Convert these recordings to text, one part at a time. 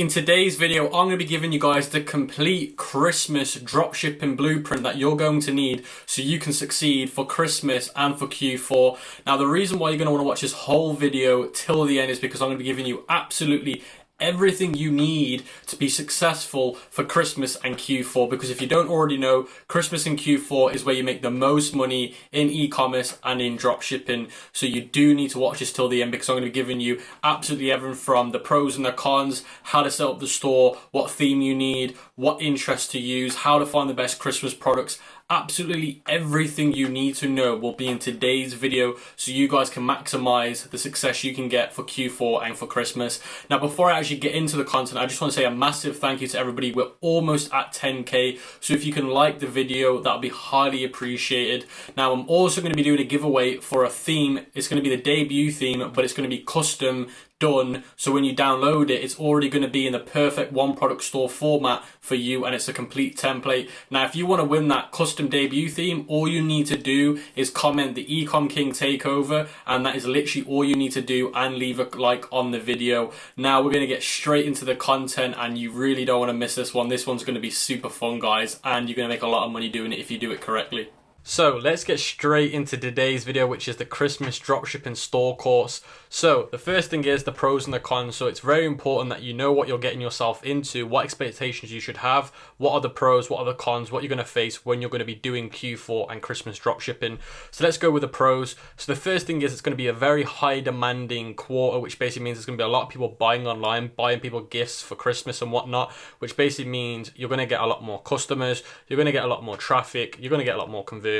In today's video, I'm going to be giving you guys the complete Christmas dropshipping blueprint that you're going to need so you can succeed for Christmas and for Q4. Now, the reason why you're going to want to watch this whole video till the end is because I'm going to be giving you absolutely everything you need to be successful for Christmas and Q4, because if you don't already know, Christmas and Q4 is where you make the most money in e-commerce and in dropshipping. So you do need to watch this till the end, because I'm going to be giving you absolutely everything from the pros and the cons, how to set up the store, what theme you need, what interest to use, how to find the best Christmas products. Absolutely everything you need to know will be in today's video so you guys can maximize the success you can get for Q4 and for Christmas. Now, before I actually get into the content, I just want to say a massive thank you to everybody. We're almost at 10K, so if you can like the video, that'll be highly appreciated. Now, I'm also going to be doing a giveaway for a theme. It's going to be the debut theme, but it's going to be custom done, so when you download it, it's already going to be in the perfect one product store format for you, and it's a complete template. Now, if you want to win that custom debut theme, all you need to do is comment the ECOM King takeover, and that is literally all you need to do, and leave a like on the video. Now we're going to get straight into the content, and you really don't want to miss this one. This one's going to be super fun, guys, and you're going to make a lot of money doing it if you do it correctly. So let's get straight into today's video, which is the Christmas dropshipping store course. So the first thing is the pros and the cons. So it's very important that you know what you're getting yourself into, what expectations you should have, what are the pros, what are the cons, what you're going to face when you're going to be doing Q4 and Christmas dropshipping. So let's go with the pros. So the first thing is it's going to be a very high demanding quarter, which basically means there's going to be a lot of people buying online, buying people gifts for Christmas and whatnot, which basically means you're going to get a lot more customers, you're going to get a lot more traffic, you're going to get a lot more conversion.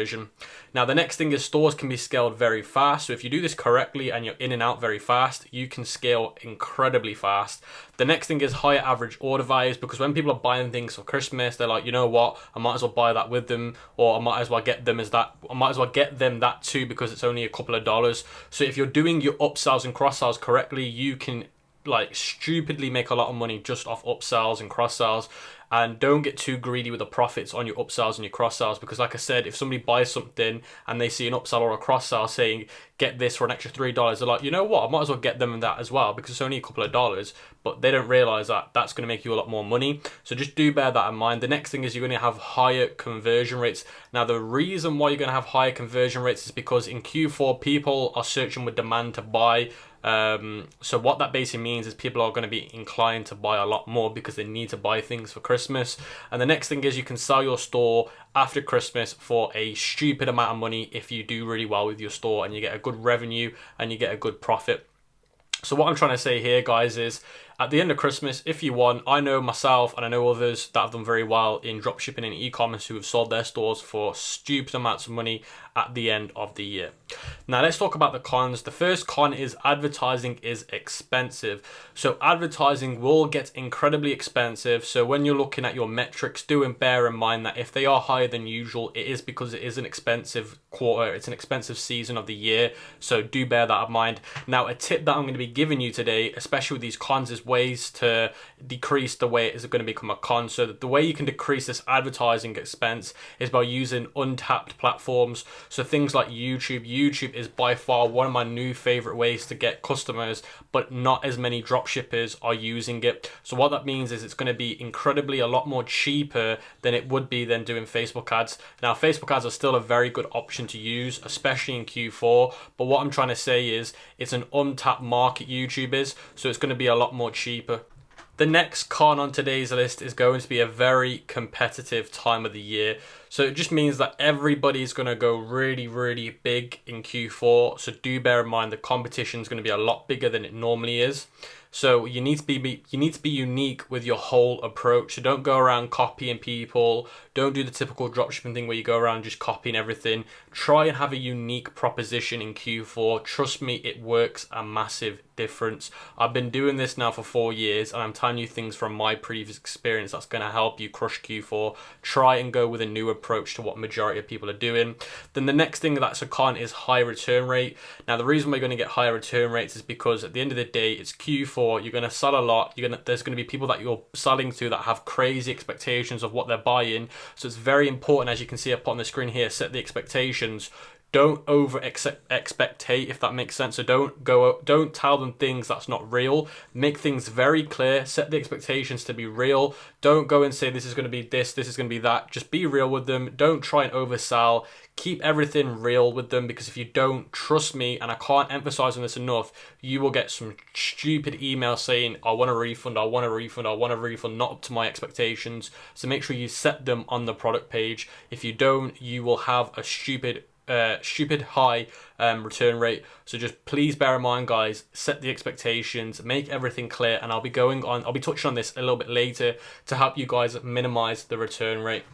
Now, the next thing is stores can be scaled very fast. So if you do this correctly and you're in and out very fast, you can scale incredibly fast. The next thing is higher average order values, because when people are buying things for Christmas, they're like, you know what, I might as well buy that with them, or I might as well get them that too, because it's only a couple of dollars. So if you're doing your upsells and cross sells correctly, you can like stupidly make a lot of money just off upsells and cross sells. And don't get too greedy with the profits on your upsells and your cross sells, because like I said, if somebody buys something and they see an upsell or a cross sell saying get this for an extra $3, they're like, you know what, I might as well get them that as well, because it's only a couple of dollars. But they don't realize that that's going to make you a lot more money. So just do bear that in mind. The next thing is you're going to have higher conversion rates. Now, the reason why you're going to have higher conversion rates is because in Q4 people are searching with demand to buy. So what that basically means is people are going to be inclined to buy a lot more because they need to buy things for Christmas. And the next thing is you can sell your store after Christmas for a stupid amount of money if you do really well with your store and you get a good revenue and you get a good profit. So what I'm trying to say here, guys, is at the end of Christmas, if you want, I know myself and I know others that have done very well in dropshipping and e-commerce who have sold their stores for stupid amounts of money at the end of the year. Now, let's talk about the cons. The first con is advertising is expensive. So advertising will get incredibly expensive. So when you're looking at your metrics, do bear in mind that if they are higher than usual, it is because it is an expensive quarter. It's an expensive season of the year. So do bear that in mind. Now, a tip that I'm going to be giving you today, especially with these cons, is ways to decrease the way it is going to become a con. So the way you can decrease this advertising expense is by using untapped platforms. So things like YouTube. YouTube is by far one of my new favorite ways to get customers, but not as many dropshippers are using it. So what that means is it's going to be incredibly a lot more cheaper than it would be than doing Facebook ads. Now, Facebook ads are still a very good option to use, especially in Q4. But what I'm trying to say is it's an untapped market, YouTube is, so it's going to be a lot more cheaper. The next con on today's list is going to be a very competitive time of the year. So it just means that everybody's going to go really, really big in Q4. So do bear in mind the competition is going to be a lot bigger than it normally is. So you need to be unique with your whole approach. So don't go around copying people. Don't do the typical dropshipping thing where you go around just copying everything. Try and have a unique proposition in Q4. Trust me, it works a massive difference. I've been doing this now for 4 years, and I'm telling you things from my previous experience that's going to help you crush Q4. Try and go with a new approach to what majority of people are doing. Then the next thing that's a con is high return rate. Now, the reason we're going to get higher return rates is because at the end of the day, it's Q4. You're going to sell a lot. There's going to be people that you're selling to that have crazy expectations of what they're buying. So it's very important, as you can see up on the screen here, set the expectations. don't over expectate, if that makes sense. So don't tell them things that's not real. Make things very clear, set the expectations to be real. Don't go and say this is going to be this is going to be that. Just be real with them. Don't try and oversell. Keep everything real with them, because if you don't, trust me, and I can't emphasize on this enough, you will get some stupid emails saying, I want a refund, I want a refund, I want a refund, not up to my expectations. So make sure you set them on the product page. If you don't, you will have a stupid high return rate. So just please bear in mind, guys, set the expectations, make everything clear, and I'll be touching on this a little bit later to help you guys minimize the return rate.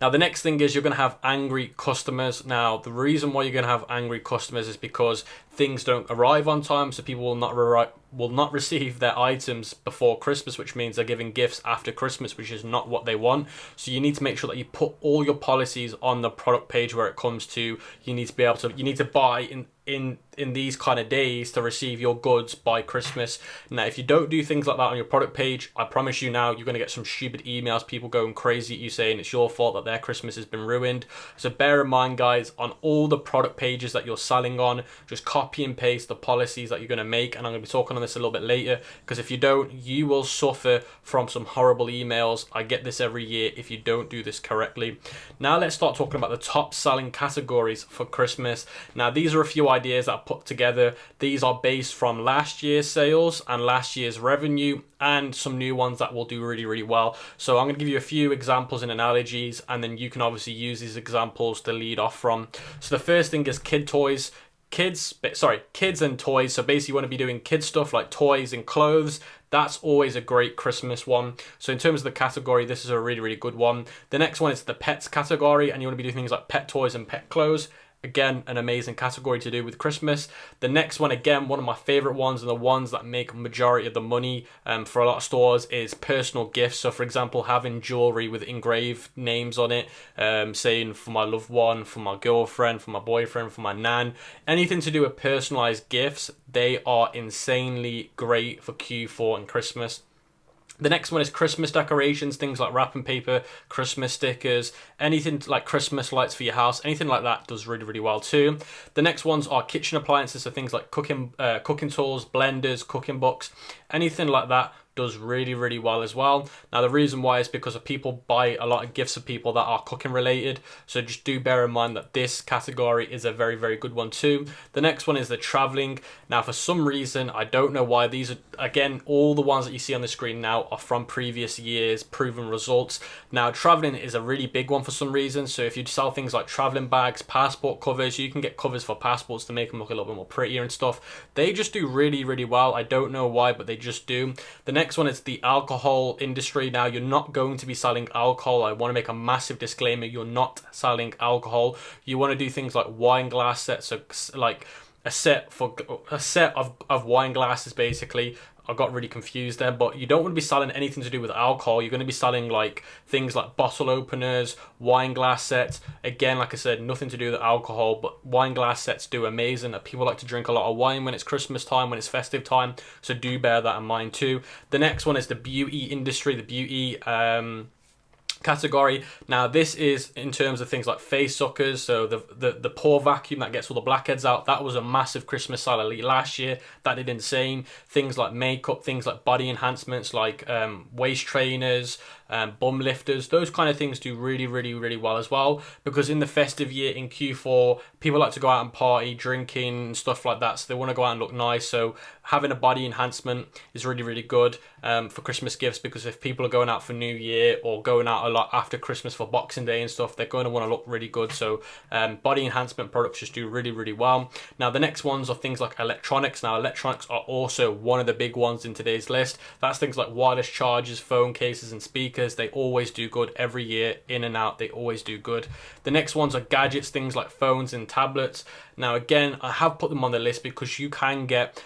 Now, the next thing is you're going to have angry customers. Now, the reason why you're going to have angry customers is because things don't arrive on time, so people will not receive their items before Christmas, which means they're giving gifts after Christmas, which is not what they want. So you need to make sure that you put all your policies on the product page where it comes to, you need to buy in these kind of days to receive your goods by Christmas. Now, if you don't do things like that on your product page, I promise you now, you're going to get some stupid emails, people going crazy at you saying it's your fault that their Christmas has been ruined. So bear in mind, guys, on all the product pages that you're selling on, just copy and paste the policies that you're going to make, and I'm going to be talking on this a little bit later, because if you don't, you will suffer from some horrible emails. I get this every year if you don't do this correctly. Now let's start talking about the top selling categories for Christmas. Now, these are a few ideas that I put together. These are based from last year's sales and last year's revenue, and some new ones that will do really, really well. So I'm going to give you a few examples and analogies, and then you can obviously use these examples to lead off from. So the first thing is kids and toys. So basically you want to be doing kid stuff like toys and clothes. That's always a great Christmas one. So in terms of the category, this is a really, really good one. The next one is the pets category, and you want to be doing things like pet toys and pet clothes. Again, an amazing category to do with Christmas. The next one, again, one of my favorite ones, and the ones that make majority of the money for a lot of stores, is personal gifts. So for example, having jewelry with engraved names on it, saying for my loved one, for my girlfriend, for my boyfriend, for my nan, anything to do with personalized gifts, they are insanely great for Q4 and Christmas. The next one is Christmas decorations, things like wrapping paper, Christmas stickers, anything like Christmas lights for your house, anything like that does really, really well too. The next ones are kitchen appliances, so things like cooking tools, blenders, cooking books, anything like that does really, really well as well. Now, the reason why is because of people buy a lot of gifts of people that are cooking related. So just do bear in mind that this category is a very, very good one too. The next one is the traveling. Now, for some reason, I don't know why, these are, again, all the ones that you see on the screen now are from previous years, proven results. Now, traveling is a really big one for some reason. So if you sell things like traveling bags, passport covers, you can get covers for passports to make them look a little bit more prettier and stuff. They just do really, really well. I don't know why, but they just do. The next one is the alcohol industry. Now, you're not going to be selling alcohol. I want to make a massive disclaimer. You're not selling alcohol. You want to do things like wine glass sets, so like a set of wine glasses, basically. I got really confused there, but you don't want to be selling anything to do with alcohol. You're going to be selling like things like bottle openers, wine glass sets. Again, like I said, nothing to do with alcohol, but wine glass sets do amazing. People like to drink a lot of wine when it's Christmas time, when it's festive time, so do bear that in mind too. The next one is the beauty industry, the beauty category. Now, this is in terms of things like face suckers, so the pore vacuum that gets all the blackheads out. That was a massive Christmas seller last year. That did insane. Things like makeup, things like body enhancements, like waist trainers, bum lifters, those kind of things do really, really, really well as well, because in the festive year in Q4, people like to go out and party, drinking and stuff like that, so they want to go out and look nice. So having a body enhancement is really, really good for Christmas gifts, because if people are going out for New Year or going out a lot after Christmas for Boxing Day and stuff, they're going to want to look really good. So body enhancement products just do really, really well. Now, the next ones are things like electronics. Now, electronics are also one of the big ones in today's list. That's things like wireless chargers, phone cases and speakers. They always do good every year, in and out, they always do good. The next ones are gadgets, things like phones and tablets. Now, again, I have put them on the list because you can get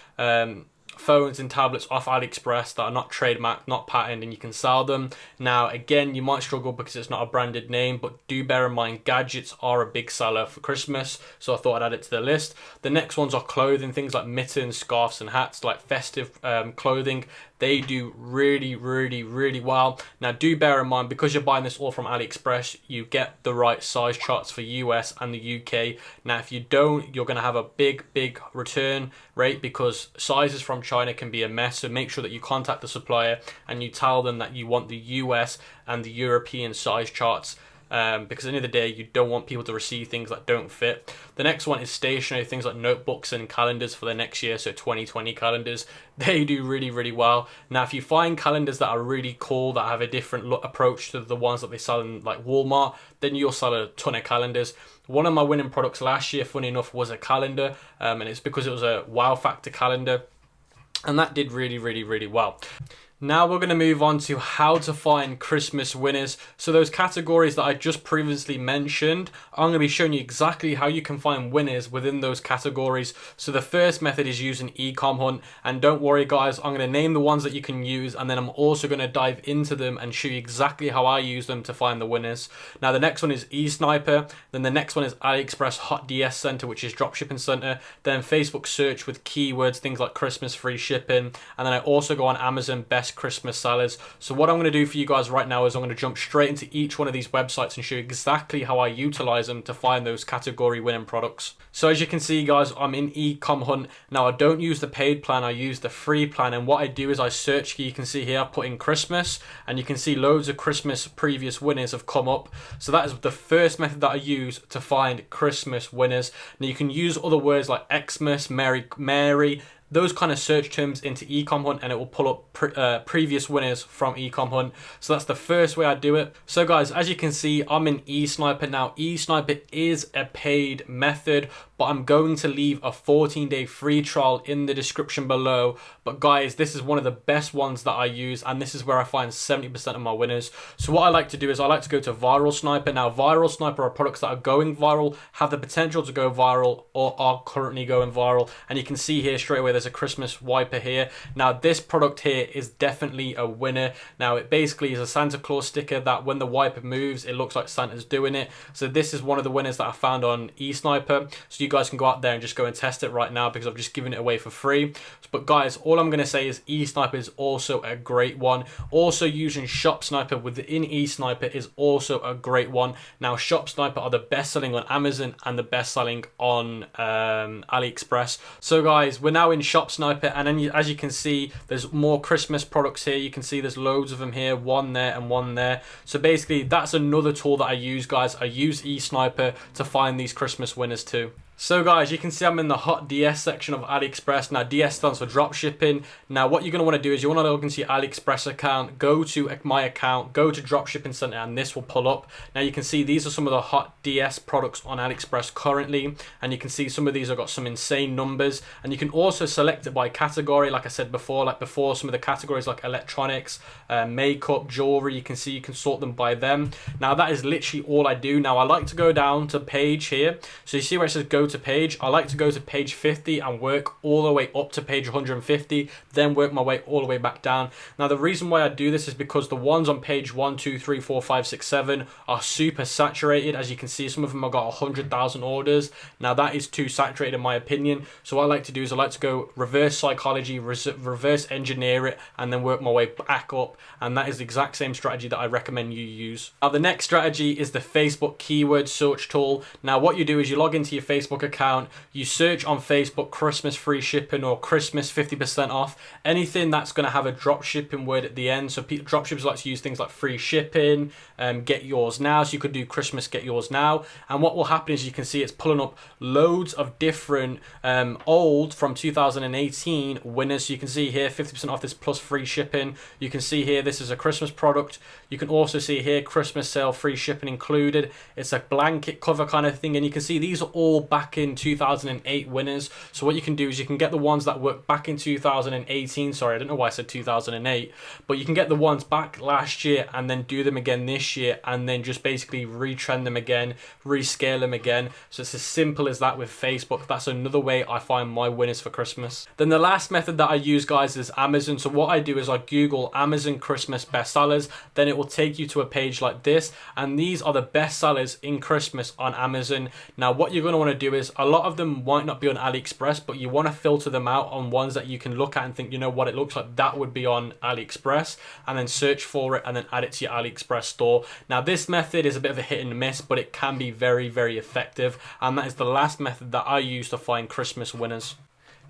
phones and tablets off AliExpress that are not trademarked, not patented, and you can sell them. Now, again, you might struggle because it's not a branded name, but do bear in mind gadgets are a big seller for Christmas, so I thought I'd add it to the list. The next ones are clothing, things like mittens, scarves, and hats, like festive clothing. They do really, really, really well. Now, do bear in mind, because you're buying this all from AliExpress, you get the right size charts for US and the UK. Now, if you don't, you're going to have a big return rate because sizes from China can be a mess. So make sure that you contact the supplier and you tell them that you want the US and the European size charts. Because at the end of the day, you don't want people to receive things that don't fit. The next one is stationery, things like notebooks and calendars for the next year, so 2020 calendars. They do really, really well. Now, if you find calendars that are really cool, that have a different approach to the ones that they sell in like Walmart, then you'll sell a ton of calendars. One of my winning products last year, funny enough, was a calendar, and it's because it was a wow factor calendar, and that did really, really, really well. Now we're going to move on to how to find Christmas winners. So those categories that I just previously mentioned, I'm going to be showing you exactly how you can find winners within those categories. So the first method is using ECOM Hunt. And don't worry guys, I'm going to name the ones that you can use, and then I'm also going to dive into them and show you exactly how I use them to find the winners. Now the next one is eSniper. Then the next one is AliExpress Hot DS Center, which is Dropshipping Center. Then Facebook search with keywords, things like Christmas free shipping. And then I also go on Amazon Best Christmas sellers. So what I'm going to do for you guys right now is I'm going to jump straight into each one of these websites and show you exactly how I utilize them to find those category winning products. So as you can see guys, I'm in ECOM Hunt. Now I don't use the paid plan, I use the free plan, and what I do is I search, you can see here, I put in Christmas, and you can see loads of Christmas previous winners have come up. So that is the first method that I use to find Christmas winners. Now you can use other words like Xmas, Mary, those kind of search terms into ECOM Hunt, and it will pull up previous winners from ECOM Hunt. So that's the first way I do it. So guys, as you can see, I'm in eSniper now. eSniper is a paid method, but I'm going to leave a 14-day free trial in the description below. But guys, this is one of the best ones that I use, and this is where I find 70% of my winners. So what I like to do is I like to go to Viral Sniper. Now, Viral Sniper are products that are going viral, have the potential to go viral, or are currently going viral. And you can see here straight away, there's a Christmas wiper here. Now, this product here is definitely a winner. Now, it basically is a Santa Claus sticker that when the wiper moves, it looks like Santa's doing it. So this is one of the winners that I found on eSniper. So you guys can go out there and just go and test it right now because I've just given it away for free. But guys, all I'm going to say is eSniper is also a great one. Also using Shop Sniper within eSniper is also a great one. Now, Shop Sniper are the best selling on Amazon and the best selling on AliExpress. So guys, we're now in Shop Sniper, and then as you can see, there's more Christmas products here. You can see there's loads of them here, one there and one there. So basically, that's another tool that I use, guys. I use eSniper to find these Christmas winners too. So guys, you can see I'm in the Hot DS section of AliExpress. Now, DS stands for dropshipping. Now, what you're going to want to do is you want to log into your AliExpress account, go to my account, go to Dropshipping Center, and this will pull up. Now, you can see these are some of the Hot DS products on AliExpress currently, and you can see some of these have got some insane numbers, and you can also select it by category, like I said before. Some of the categories like electronics, makeup, jewelry, you can see you can sort them by them. Now, that is literally all I do. Now, I like to go down to page here. So you see where it says go to page. I like to go to page 50 and work all the way up to page 150, then work my way all the way back down. Now, the reason why I do this is because the ones on page 1, 2, 3, 4, 5, 6, 7 are super saturated. As you can see, some of them have got 100,000 orders. Now, that is too saturated in my opinion. So what I like to do is I like to go reverse psychology, reverse engineer it, and then work my way back up. And that is the exact same strategy that I recommend you use. Now, the next strategy is the Facebook keyword search tool. Now, what you do is you log into your Facebook account, you search on Facebook Christmas free shipping or Christmas 50% off, anything that's going to have a drop shipping word at the end. So dropshippers like to use things like free shipping, get yours now. So you could do Christmas get yours now, and what will happen is you can see it's pulling up loads of different old from 2018 winners. So you can see here 50% off this plus free shipping. You can see here this is a Christmas product. You can also see here Christmas sale, free shipping included. It's a blanket cover kind of thing, and you can see these are all back back in 2008 winners. So what you can do is you can get the ones that worked back in 2018. Sorry, I don't know why I said 2008, but you can get the ones back last year and then do them again this year, and then just basically retrend them again, rescale them again. So it's as simple as that with Facebook. That's another way I find my winners for Christmas. Then the last method that I use, guys, is Amazon. So what I do is I Google Amazon Christmas bestsellers, then it will take you to a page like this, and these are the bestsellers in Christmas on Amazon. Now what you're going to want to do is, a lot of them might not be on AliExpress, but you want to filter them out on ones that you can look at and think, you know what, it looks like that would be on AliExpress, and then search for it and then add it to your AliExpress store. Now this method is a bit of a hit and miss, but it can be very, very effective, and that is the last method that I use to find Christmas winners.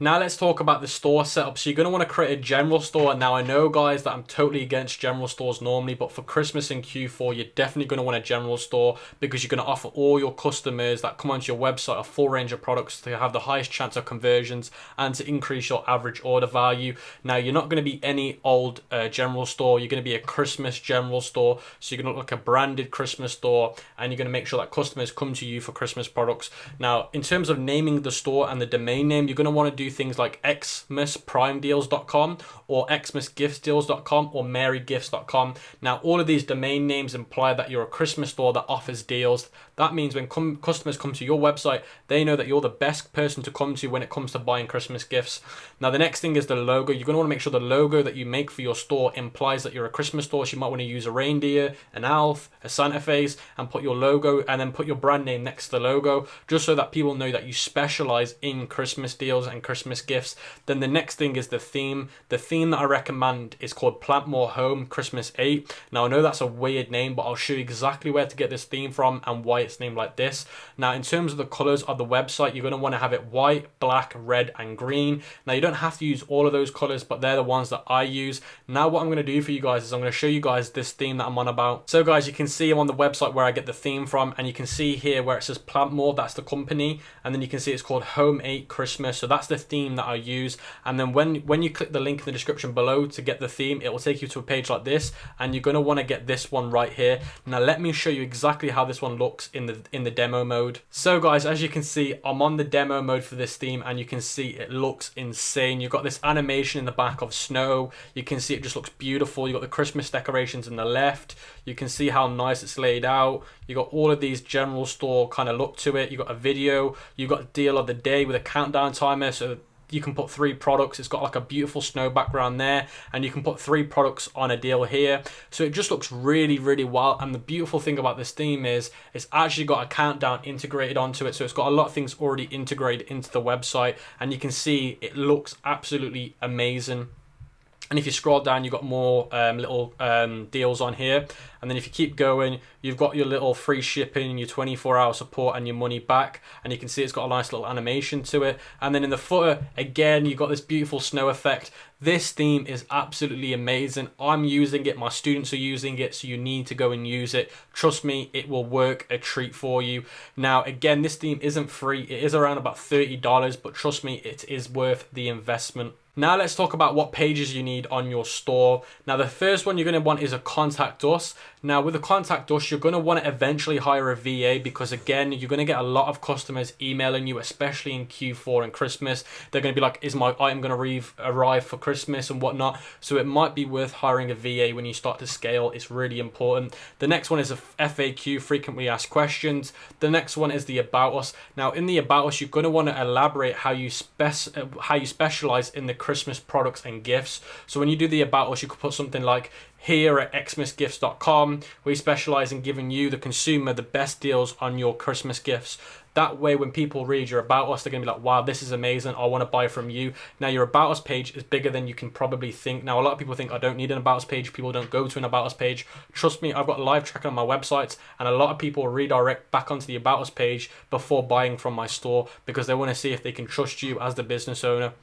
Now let's talk about the store setup. So you're going to want to create a general store. Now I know, guys, that I'm totally against general stores normally, but for Christmas in Q4, you're definitely going to want a general store, because you're going to offer all your customers that come onto your website a full range of products to have the highest chance of conversions and to increase your average order value. Now you're not going to be any old general store. You're going to be a Christmas general store. So you're going to look like a branded Christmas store, and you're going to make sure that customers come to you for Christmas products. Now in terms of naming the store and the domain name, you're going to want to do things like xmasprimedeals.com or xmasgiftsdeals.com or marygifts.com. Now all of these domain names imply that you're a Christmas store that offers deals. That means when customers come to your website, they know that you're the best person to come to when it comes to buying Christmas gifts. Now the next thing is the logo. You're going to want to make sure the logo that you make for your store implies that you're a Christmas store. So you might want to use a reindeer, an elf, a Santa face, and put your logo, and then put your brand name next to the logo, just so that people know that you specialize in Christmas deals and Christmas gifts. Then the next thing is the theme. The theme that I recommend is called Plant More Home Christmas 8. Now I know that's a weird name, but I'll show you exactly where to get this theme from and why it's named like this. Now in terms of the colors of the website, you're going to want to have it white, black, red, and green. Now you don't have to use all of those colors, but they're the ones that I use. Now what I'm going to do for you guys is I'm going to show you guys this theme that I'm on about. So guys, you can see I'm on the website where I get the theme from, and you can see here where it says Plant More, that's the company, and then you can see it's called Home 8 Christmas. So that's the theme that I use. And then when you click the link in the description below to get the theme, it will take you to a page like this, and you're going to want to get this one right here. Now let me show you exactly how this one looks in the demo mode. So guys, as you can see, I'm on the demo mode for this theme, and you can see it looks insane. You've got this animation in the back of snow. You can see it just looks beautiful. You've got the Christmas decorations on the left. You can see how nice it's laid out. You got all of these general store kind of look to it. You got a video. You got deal of the day with a countdown timer, so you can put 3 products. It's got like a beautiful snow background there, and you can put 3 products on a deal here. So it just looks really, really well. And the beautiful thing about this theme is it's actually got a countdown integrated onto it. So it's got a lot of things already integrated into the website, and you can see it looks absolutely amazing. And if you scroll down, you've got more little deals on here. And then if you keep going, you've got your little free shipping, your 24-hour support, and your money back. And you can see it's got a nice little animation to it. And then in the footer, again, you've got this beautiful snow effect. This theme is absolutely amazing. I'm using it. My students are using it. So you need to go and use it. Trust me, it will work a treat for you. Now, again, this theme isn't free. It is around about $30, but trust me, it is worth the investment. Now let's talk about what pages you need on your store. Now the first one you're going to want is a contact us. Now with a contact us, you're going to want to eventually hire a VA, because again, you're going to get a lot of customers emailing you, especially in Q4 and Christmas. They're going to be like, is my item going to arrive for Christmas and whatnot? So it might be worth hiring a VA when you start to scale. It's really important. The next one is a FAQ, frequently asked questions. The next one is the about us. Now in the about us, you're going to want to elaborate how you specialize in the Christmas products and gifts. So when you do the about us, you could put something like, here at xmasgifts.com, we specialize in giving you, the consumer, the best deals on your Christmas gifts. That way, when people read your about us, they're going to be like, wow, this is amazing. I want to buy from you. Now, your about us page is bigger than you can probably think. Now, a lot of people think I don't need an about us page. People don't go to an about us page. Trust me, I've got live tracking on my websites, and a lot of people redirect back onto the about us page before buying from my store, because they want to see if they can trust you as the business owner.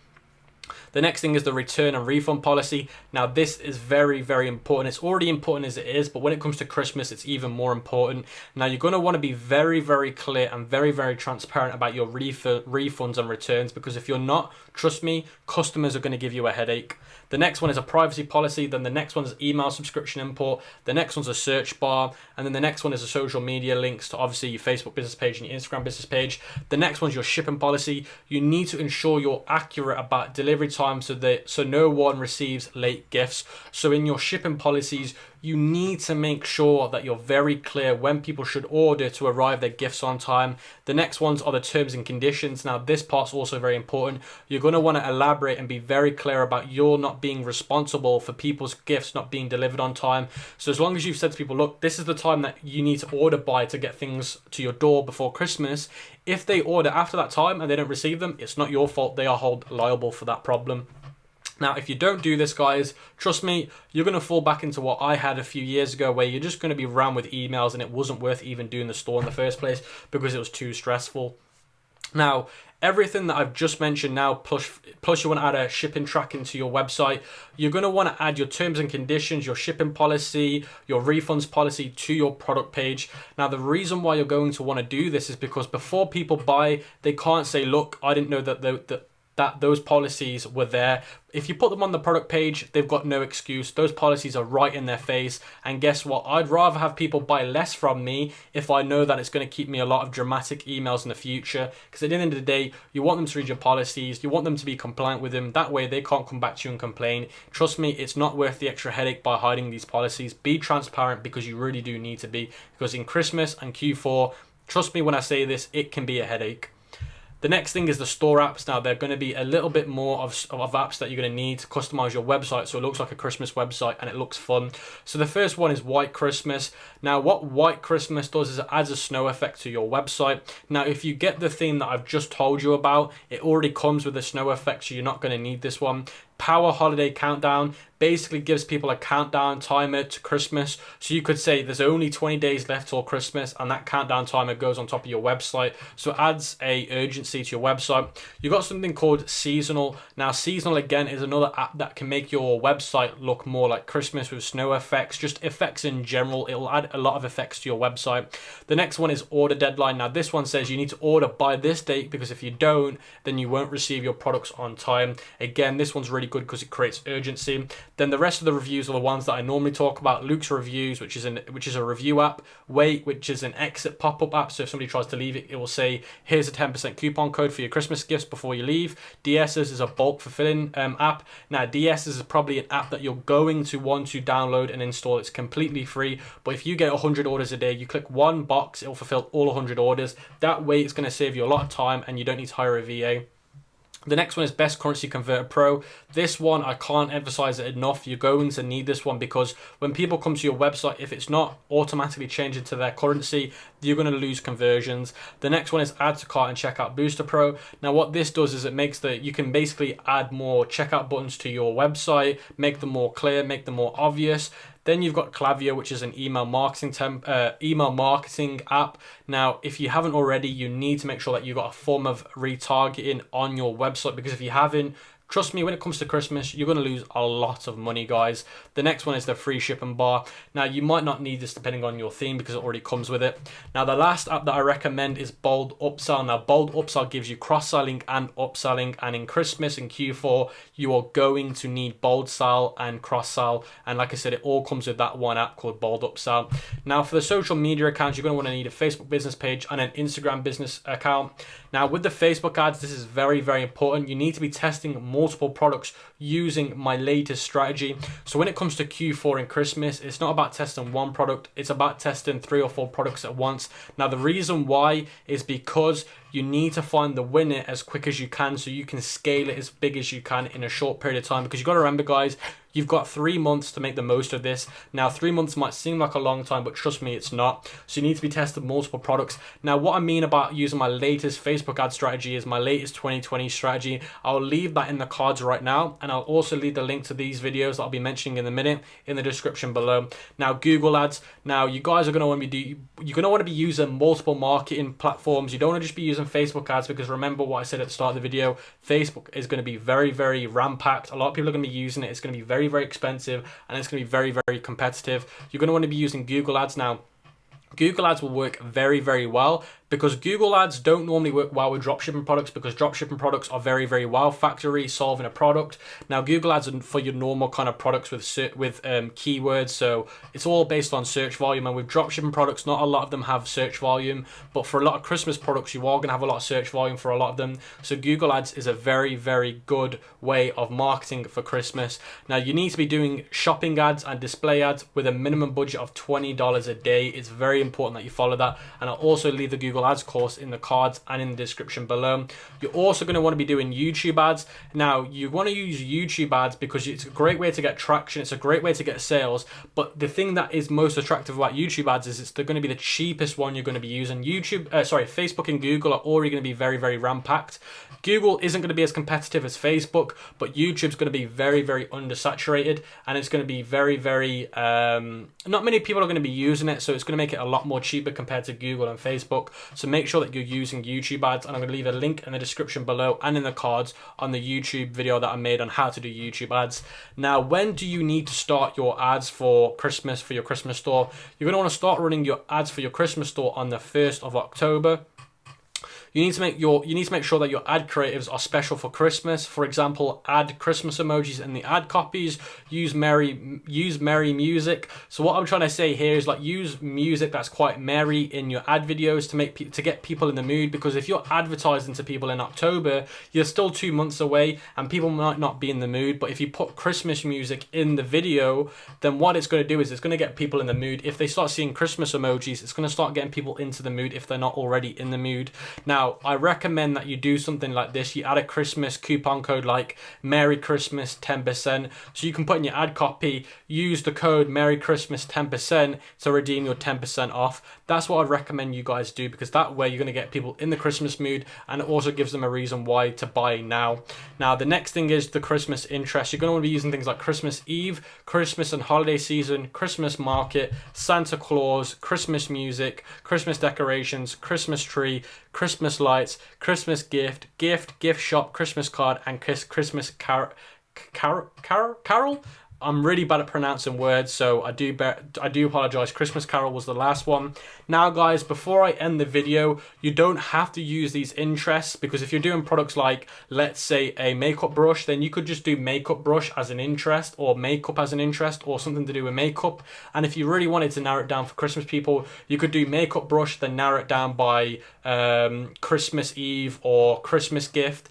The next thing is the return and refund policy. Now this is very, very important. It's already important as it is, but when it comes to Christmas, it's even more important. Now you're going to want to be very, very clear and very, very transparent about your refunds and returns, because if you're not, trust me, customers are going to give you a headache. The next one is a privacy policy. Then the next one is email subscription import. The next one's a search bar. And then the next one is a social media links to obviously your Facebook business page and your Instagram business page. The next one's your shipping policy. You need to ensure you're accurate about delivery time so no one receives late gifts. So in your shipping policies, you need to make sure that you're very clear when people should order to arrive their gifts on time. The next ones are the terms and conditions. Now this part's also very important. You're going to want to elaborate and be very clear about you're not being responsible for people's gifts not being delivered on time. So as long as you've said to people, look, this is the time that you need to order by to get things to your door before Christmas. If they order after that time and they don't receive them, it's not your fault. They are held liable for that problem. Now, if you don't do this, guys, trust me, you're going to fall back into what I had a few years ago, where you're just going to be rammed with emails and it wasn't worth even doing the store in the first place because it was too stressful. Now, everything that I've just mentioned now, plus you want to add a shipping tracking to your website, you're going to want to add your terms and conditions, your shipping policy, your refunds policy to your product page. Now, the reason why you're going to want to do this is because before people buy, they can't say, look, I didn't know that those policies were there. If you put them on the product page, they've got no excuse. Those policies are right in their face. And guess what? I'd rather have people buy less from me if I know that it's going to keep me a lot of dramatic emails in the future. Because at the end of the day, you want them to read your policies. You want them to be compliant with them. That way they can't come back to you and complain. Trust me, it's not worth the extra headache by hiding these policies. Be transparent, because you really do need to be. Because in Christmas and Q4, trust me when I say this, it can be a headache. The next thing is the store apps. Now, they're going to be a little bit more of apps that you're going to need to customize your website so it looks like a Christmas website and it looks fun. So the first one is White Christmas. Now, what White Christmas does is it adds a snow effect to your website. Now, if you get the theme that I've just told you about, it already comes with a snow effect, so you're not going to need this one. Power Holiday Countdown basically gives people a countdown timer to Christmas. So you could say there's only 20 days left till Christmas, and that countdown timer goes on top of your website. So it adds a urgency to your website. You've got something called Seasonal. Now, Seasonal, again, is another app that can make your website look more like Christmas with snow effects, just effects in general. It'll add a lot of effects to your website. The next one is Order Deadline. Now, this one says you need to order by this date, because if you don't, then you won't receive your products on time. Again, this one's really good because it creates urgency. Then the rest of the reviews are the ones that I normally talk about. Luke's Reviews, which is a review app. Wait, which is an exit pop-up app. So if somebody tries to leave it, it will say, here's a 10% coupon code for your Christmas gifts before you leave. DS's is a bulk fulfilling app. Now, DS's is probably an app that you're going to want to download and install. It's completely free. But if you get 100 orders a day, you click one box, it will fulfill all 100 orders. That way, it's going to save you a lot of time and you don't need to hire a VA. The next one is Best Currency Converter Pro. This one, I can't emphasize it enough. You're going to need this one, because when people come to your website, if it's not automatically changing to their currency, you're going to lose conversions. The next one is Add to Cart and Checkout Booster Pro. Now, what this does is it makes you can basically add more checkout buttons to your website, make them more clear, make them more obvious. Then you've got Klaviyo, which is an email marketing app. Now, if you haven't already, you need to make sure that you've got a form of retargeting on your website, because if you haven't, trust me, when it comes to Christmas, you're going to lose a lot of money, guys. The next one is the free shipping bar. Now, you might not need this depending on your theme, because it already comes with it. Now, the last app that I recommend is Bold Upsell. Now, Bold Upsell gives you cross-selling and upselling. And in Christmas and Q4, you are going to need Bold Sell and cross-sell. And like I said, it all comes with that one app called Bold Upsell. Now, for the social media accounts, you're going to want to need a Facebook business page and an Instagram business account. Now, with the Facebook ads, this is very, very important. You need to be testing multiple products using my latest strategy. So when it comes to Q4 and Christmas, it's not about testing one product, it's about testing 3 or 4 products at once. Now, the reason why is because you need to find the winner as quick as you can, so you can scale it as big as you can in a short period of time. Because you've got to remember, guys, You've got 3 months to make the most of this. Now, 3 months might seem like a long time, but trust me, it's not. So you need to be testing multiple products. Now, what I mean about using my latest Facebook ad strategy is my latest 2020 strategy. I'll leave that in the cards right now, and I'll also leave the link to these videos that I'll be mentioning in a minute in the description below. Now, Google ads. Now, you guys are going to want to be using multiple marketing platforms. You don't want to just be using Facebook ads, because remember what I said at the start of the video, Facebook is going to be very, very ram-packed. A lot of people are going to be using it. It's going to be very, very expensive, and it's going to be very, very competitive. You're going to want to be using Google ads. Now, Google ads will work very, very well, because Google ads don't normally work well with dropshipping products, because dropshipping products are very, very wow factory solving a product. Now, Google ads are for your normal kind of products with keywords, so it's all based on search volume. And with dropshipping products, not a lot of them have search volume, but for a lot of Christmas products, you are going to have a lot of search volume for a lot of them. So Google ads is a very, very good way of marketing for Christmas. Now, you need to be doing shopping ads and display ads with a minimum budget of $20 a day. It's very important that you follow that, and I'll also leave the Google ads course in the cards and in the description below. You're also going to want to be doing YouTube ads. Now, you want to use YouTube ads because it's a great way to get traction, it's a great way to get sales, but the thing that is most attractive about YouTube ads is they're going to be the cheapest one you're going to be using. Facebook and Google are already going to be very, very ram-packed. Google isn't going to be as competitive as Facebook, but YouTube's going to be very, very undersaturated, and it's going to be very, very, not many people are going to be using it, so it's going to make it a lot more cheaper compared to Google and Facebook. So make sure that you're using YouTube ads, and I'm going to leave a link in the description below and in the cards on the YouTube video that I made on how to do YouTube ads. Now, when do you need to start your ads for Christmas, for your Christmas store? You're going to want to start running your ads for your Christmas store on the 1st of October. You need to make sure that your ad creatives are special for Christmas. For example, add Christmas emojis in the ad copies. Use merry music. So what I'm trying to say here is, like, use music that's quite merry in your ad videos to get people in the mood. Because if you're advertising to people in October, you're still 2 months away, and people might not be in the mood. But if you put Christmas music in the video, then what it's going to do is it's going to get people in the mood. If they start seeing Christmas emojis, it's going to start getting people into the mood if they're not already in the mood. Now, I recommend that you do something like this. You add a Christmas coupon code like Merry Christmas 10%. So you can put in your ad copy, use the code Merry Christmas 10% to redeem your 10% off. That's what I'd recommend you guys do, because that way you're going to get people in the Christmas mood, and it also gives them a reason why to buy now. Now, the next thing is the Christmas interest. You're going to want to be using things like Christmas Eve, Christmas and holiday season, Christmas market, Santa Claus, Christmas music, Christmas decorations, Christmas tree, Christmas lights, Christmas gift shop, Christmas card, and Christmas carol. I'm really bad at pronouncing words, so I do apologize. Christmas carol was the last one. Now, guys, before I end the video, you don't have to use these interests, because if you're doing products like, let's say, a makeup brush, then you could just do makeup brush as an interest, or makeup as an interest, or something to do with makeup. And if you really wanted to narrow it down for Christmas people, you could do makeup brush, then narrow it down by Christmas Eve or Christmas gift.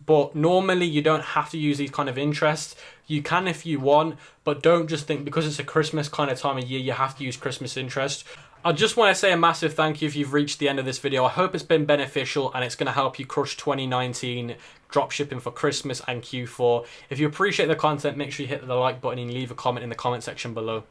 But normally you don't have to use these kind of interests. You can if you want, but don't just think because it's a Christmas kind of time of year, you have to use Christmas interest. I just want to say a massive thank you if you've reached the end of this video. I hope it's been beneficial, and it's going to help you crush 2019 dropshipping for Christmas and Q4. If you appreciate the content, make sure you hit the like button and leave a comment in the comment section below.